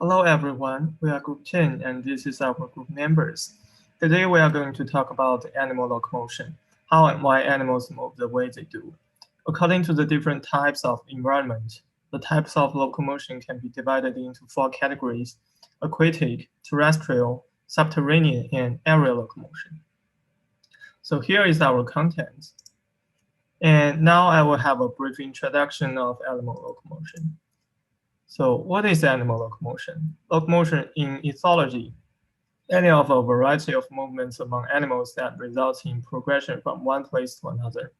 Hello everyone, we are Group 10 and this is our group members. Today we are going to talk about animal locomotion, how and why animals move the way they do. According to the different types of environment, the types of locomotion can be divided into four categories: aquatic, terrestrial, subterranean, and aerial locomotion. So here is our content. And now I will have a brief introduction of animal locomotion. So what is animal locomotion? Locomotion in ethology, any of a variety of movements among animals that results in progression from one place to another.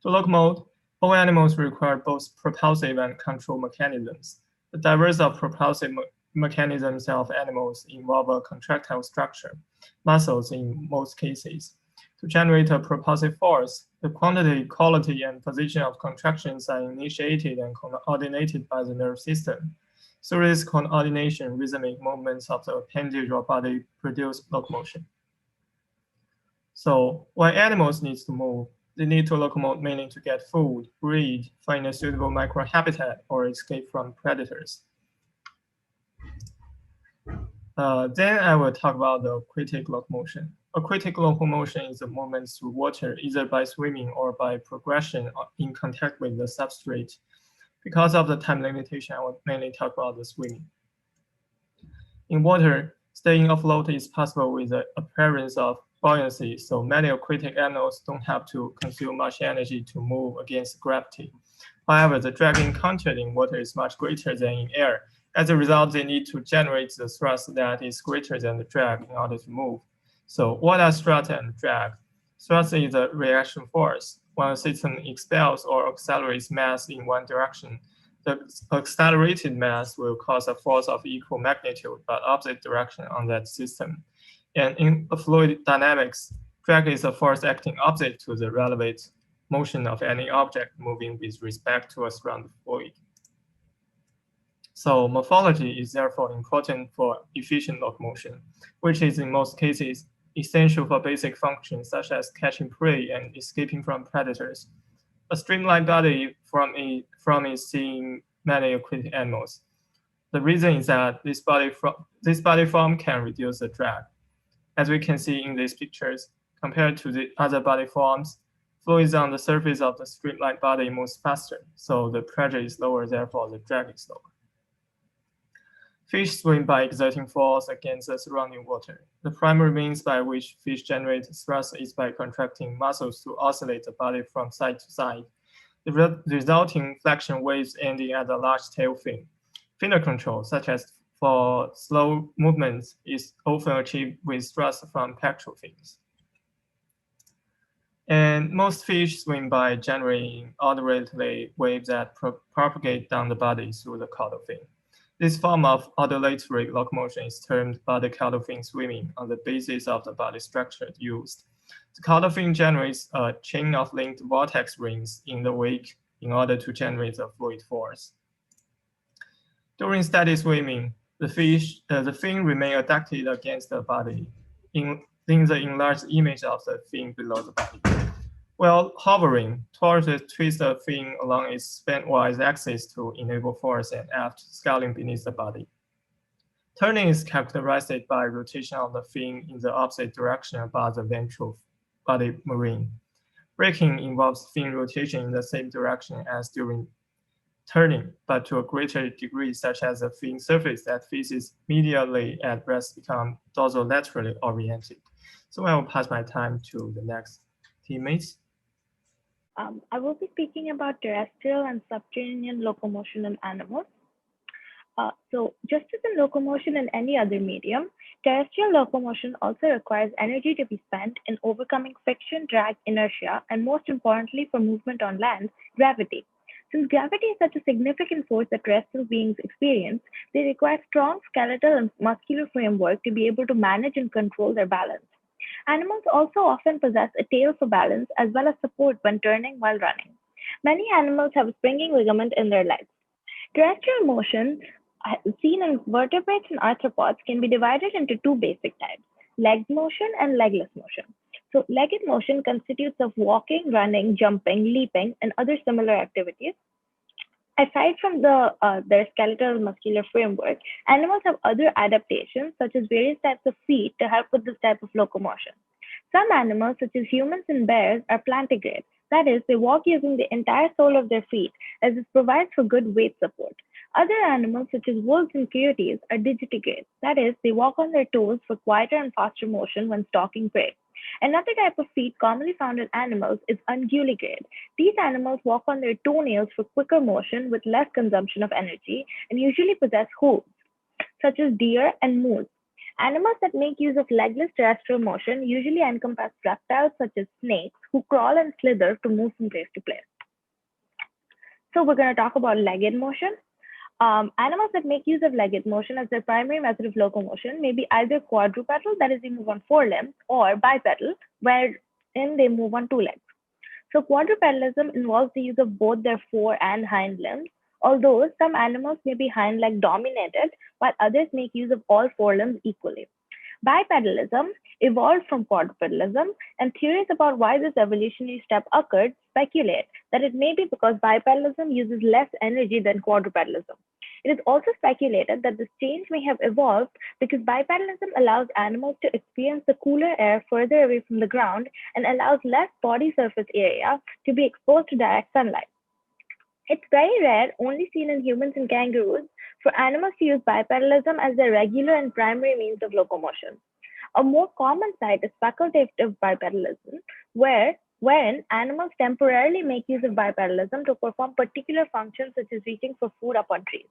To locomote, all animals require both propulsive and control mechanisms. The diverse of propulsive mechanisms of animals involve a contractile structure, muscles in most cases. To generate a propulsive force, the quantity, quality, and position of contractions are initiated and coordinated by the nerve system. Through this coordination, rhythmic movements of the appendage or body produce locomotion. So when animals need to move, they need to locomote mainly to get food, breed, find a suitable microhabitat, or escape from predators. Then I will talk about the aquatic locomotion. Aquatic locomotion is a movement through water, either by swimming or by progression in contact with the substrate. Because of the time limitation, I will mainly talk about the swimming. In water, staying afloat is possible with the appearance of buoyancy, so many aquatic animals don't have to consume much energy to move against gravity. However, the drag encountered in water is much greater than in air. As a result, they need to generate the thrust that is greater than the drag in order to move. So what are thrust and drag? Thrust is a reaction force. When a system expels or accelerates mass in one direction, the accelerated mass will cause a force of equal magnitude but opposite direction on that system. And in fluid dynamics, drag is a force acting opposite to the relevant motion of any object moving with respect to a surrounding fluid. So morphology is therefore important for efficient locomotion, which is in most cases essential for basic functions such as catching prey and escaping from predators. A streamlined body is seen in many aquatic animals. The reason is that this body form can reduce the drag. As we can see in these pictures, compared to the other body forms, fluids on the surface of the streamlined body moves faster, so the pressure is lower, therefore the drag is lower. Fish swim by exerting force against the surrounding water. The primary means by which fish generate thrust is by contracting muscles to oscillate the body from side to side. The resulting flexion waves ending at the large tail fin. Finner control, such as for slow movements, is often achieved with thrust from pectoral fins. And most fish swim by generating undulatory waves that propagate down the body through the caudal fin. This form of undulatory locomotion is termed body caudal fin swimming on the basis of the body structure used. The caudal fin generates a chain of linked vortex rings in the wake in order to generate the fluid force. During steady swimming, the fin remain adducted against the body in the enlarged image of the fin below the body. While hovering, tortoise twists the fin along its bentwise axis to enable force and aft scaling beneath the body. Turning is characterized by rotation of the fin in the opposite direction above the ventral body marine. Braking involves fin rotation in the same direction as during turning, but to a greater degree, such as the fin surface that faces medially at rest become dorsolaterally oriented. So I will pass my time to the next teammates. I will be speaking about terrestrial and subterranean locomotion in animals. So just as in locomotion in any other medium, terrestrial locomotion also requires energy to be spent in overcoming friction, drag, inertia, and most importantly for movement on land, gravity. Since gravity is such a significant force that terrestrial beings experience, they require strong skeletal and muscular framework to be able to manage and control their balance. Animals also often possess a tail for balance as well as support when turning while running. Many animals have a springing ligament in their legs. Terrestrial motion, seen in vertebrates and arthropods, can be divided into two basic types, legged motion and legless motion. So legged motion constitutes of walking, running, jumping, leaping, and other similar activities. Aside from their skeletal muscular framework, animals have other adaptations, such as various types of feet, to help with this type of locomotion. Some animals, such as humans and bears, are plantigrade. That is, they walk using the entire sole of their feet, as this provides for good weight support. Other animals, such as wolves and coyotes, are digitigrade. That is, they walk on their toes for quieter and faster motion when stalking prey. Another type of feet commonly found in animals is unguligrade. These animals walk on their toenails for quicker motion with less consumption of energy and usually possess hooves, such as deer and moose. Animals that make use of legless terrestrial motion usually encompass reptiles such as snakes, who crawl and slither to move from place to place. So we're going to talk about legged motion. Animals that make use of legged motion as their primary method of locomotion may be either quadrupedal, that is, they move on four limbs, or bipedal, wherein they move on two legs. So quadrupedalism involves the use of both their fore and hind limbs, although some animals may be hind leg dominated, while others make use of all four limbs equally. Bipedalism evolved from quadrupedalism, and theories about why this evolutionary step occurred speculate that it may be because bipedalism uses less energy than quadrupedalism. It is also speculated that this change may have evolved because bipedalism allows animals to experience the cooler air further away from the ground and allows less body surface area to be exposed to direct sunlight. It's very rare, only seen in humans and kangaroos, for animals to use bipedalism as their regular and primary means of locomotion. A more common sight is facultative bipedalism, wherein animals temporarily make use of bipedalism to perform particular functions such as reaching for food up on trees.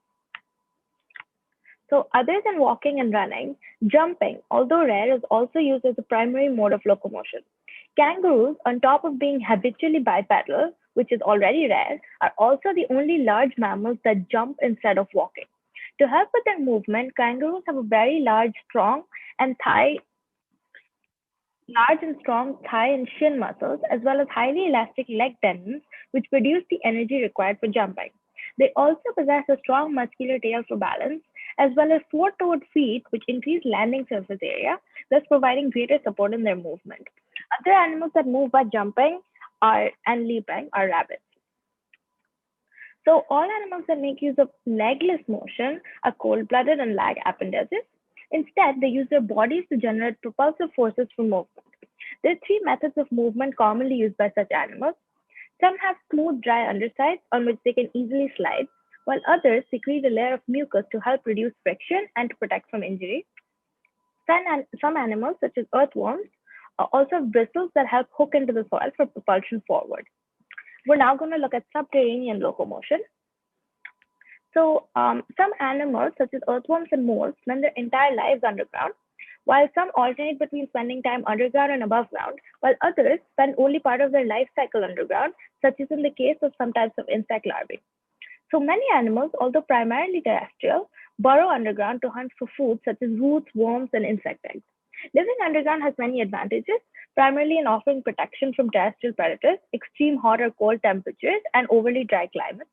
So other than walking and running, jumping, although rare, is also used as a primary mode of locomotion. Kangaroos, on top of being habitually bipedal, which is already rare, are also the only large mammals that jump instead of walking. To help with their movement, kangaroos have a very and thigh large and strong thigh and shin muscles, as well as highly elastic leg tendons, which produce the energy required for jumping. They also possess a strong muscular tail for balance, as well as four-toed feet, which increase landing surface area, thus providing greater support in their movement. Other animals that move by jumping and leaping are rabbits. So all animals that make use of legless motion are cold-blooded and lack appendages. Instead, they use their bodies to generate propulsive forces for movement. There are three methods of movement commonly used by such animals. Some have smooth, dry undersides on which they can easily slide, while others secrete a layer of mucus to help reduce friction and to protect from injury. Some animals, such as earthworms, also have bristles that help hook into the soil for propulsion forward. We're now going to look at subterranean locomotion. So some animals, such as earthworms and moles, spend their entire lives underground, while some alternate between spending time underground and above ground, while others spend only part of their life cycle underground, such as in the case of some types of insect larvae. So many animals, although primarily terrestrial, burrow underground to hunt for food such as roots, worms, and insect eggs. Living underground has many advantages, primarily in offering protection from terrestrial predators, extreme hot or cold temperatures, and overly dry climates.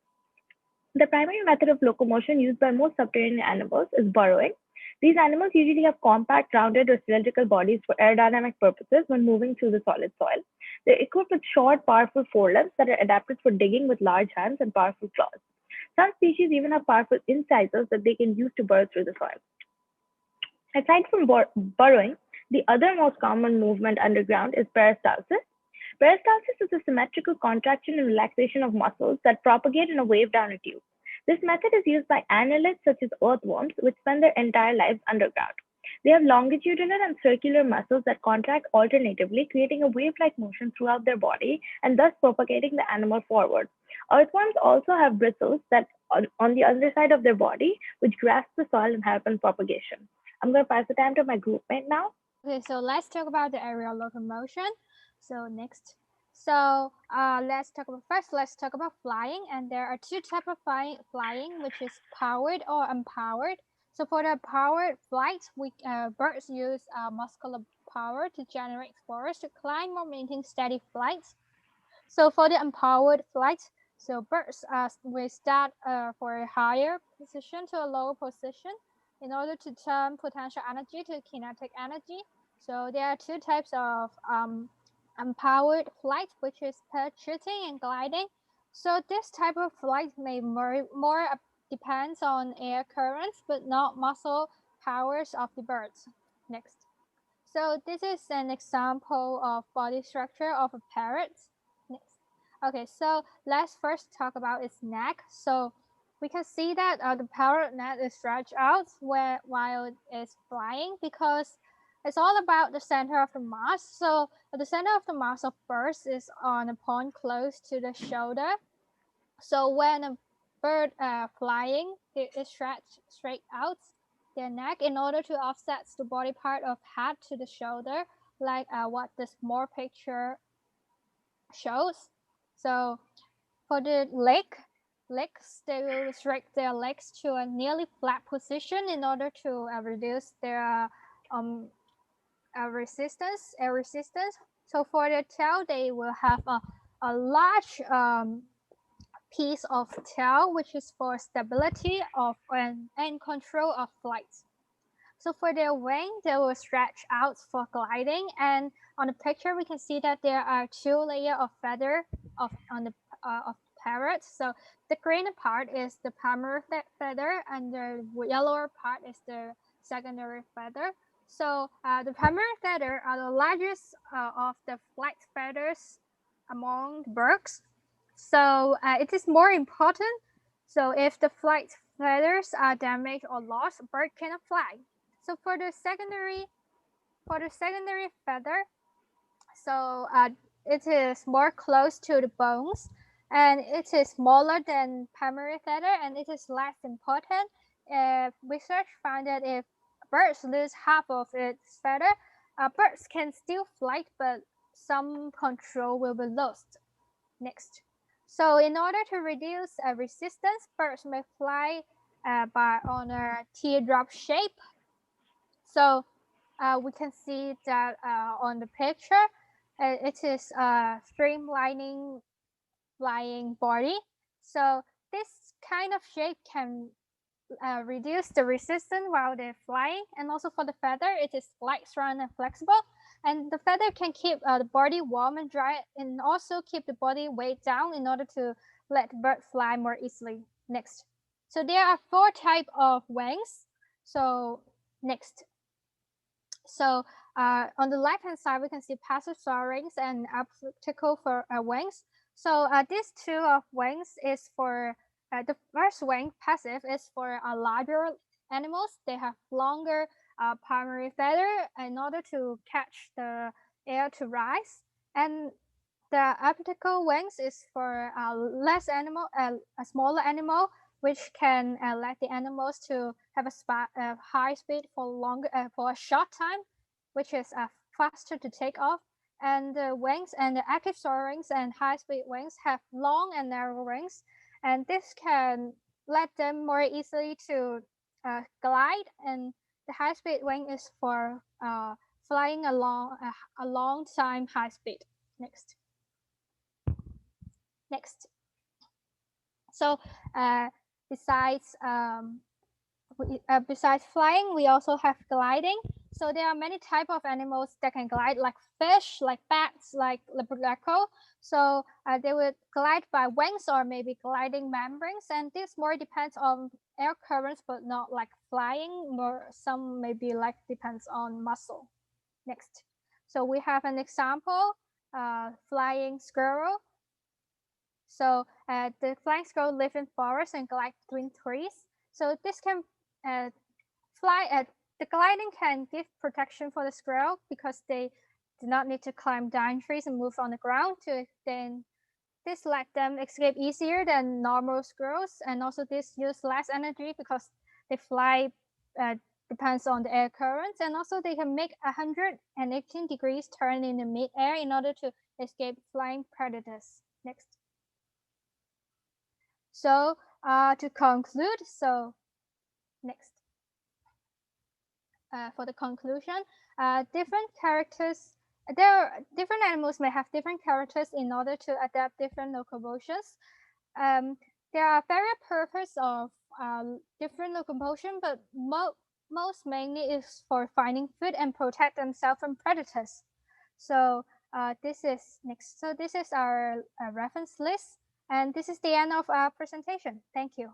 The primary method of locomotion used by most subterranean animals is burrowing. These animals usually have compact, rounded, or cylindrical bodies for aerodynamic purposes when moving through the solid soil. They're equipped with short, powerful forelimbs that are adapted for digging with large hands and powerful claws. Some species even have powerful incisors that they can use to burrow through the soil. Aside from burrowing, the other most common movement underground is peristalsis. Peristalsis is a symmetrical contraction and relaxation of muscles that propagate in a wave down a tube. This method is used by annelids such as earthworms, which spend their entire lives underground. They have longitudinal and circular muscles that contract alternatively, creating a wave-like motion throughout their body and thus propagating the animal forward. Earthworms also have bristles that on the underside of their body, which grasp the soil and help in propagation. I'm going to pass the time to my group mate now. Okay, so let's talk about the aerial locomotion. So next, so let's talk about flying, and there are two types of flying, which is powered or unpowered. So for the powered flight, birds use muscular power to generate force to climb or maintain steady flights. So for the unpowered flight, so birds will start for a higher position to a lower position in order to turn potential energy to kinetic energy. So there are two types of unpowered flight, which is parachuting and gliding. So this type of flight may more depends on air currents, but not muscle powers of the birds. Next. So this is an example of body structure of a parrot. Next. Okay, so let's first talk about its neck. So we can see that the parrot neck is stretched out while it is flying because it's all about the center of the mass. So the center of the mass of birds is on a point close to the shoulder. So when a bird flying, it is stretched straight out their neck in order to offset the body part of head to the shoulder, like what the small picture shows. So for the legs, they will stretch their legs to a nearly flat position in order to reduce their air resistance. So for the tail, they will have a large piece of tail, which is for stability of and control of flight. So for their wing, they will stretch out for gliding. And on the picture, we can see that there are two layers of feather of parrot. So the green part is the primary feather, and the yellow part is the secondary feather. So the primary feather are the largest of the flight feathers among birds. So it is more important. So if the flight feathers are damaged or lost, a bird cannot fly. So for the secondary feather, so it is more close to the bones, and it is smaller than primary feather, and it is less important. Research found that if birds lose half of its feather, birds can still fly, but some control will be lost. Next. So in order to reduce resistance, birds may fly on a teardrop shape. So we can see that on the picture, it is a streamlining flying body. So this kind of shape can reduce the resistance while they're flying. And also for the feather, it is light, strong, and flexible. And the feather can keep the body warm and dry, and also keep the body weight down in order to let the bird fly more easily. Next. So there are 4 types of wings. So next. So on the left-hand side, we can see passive soaring and elliptical for wings. So these 2 of wings is for the first wing, passive, is for larger animals. They have longer primary feather in order to catch the air to rise. And the elliptical wings is for a smaller animal, which can let the animals to have a high speed for a short time, which is faster to take off. And the wings and the active soarings and high-speed wings have long and narrow wings, and this can let them more easily to glide. And the high-speed wing is for flying along a long time high speed. Next. So besides besides flying, we also have gliding. So there are many types of animals that can glide, like fish, like bats, like leprechaun. So they would glide by wings or maybe gliding membranes, and this more depends on air currents, but not like flying. Some maybe like depends on muscle. Next. So we have an example, flying squirrel. So the flying squirrel live in forests and glide between trees. So this can fly. The gliding can give protection for the squirrel because they do not need to climb down trees and move on the ground. Then this let them escape easier than normal squirrels, and also this use less energy because they fly depends on the air currents, and also they can make 118 degrees turn in the mid-air in order to escape flying predators. Next. So to conclude, so next. For the conclusion, different animals may have different characters in order to adapt different locomotions. There are various purposes of different locomotion, but most mainly is for finding food and protect themselves from predators. So this is next. So this is our reference list. And this is the end of our presentation. Thank you.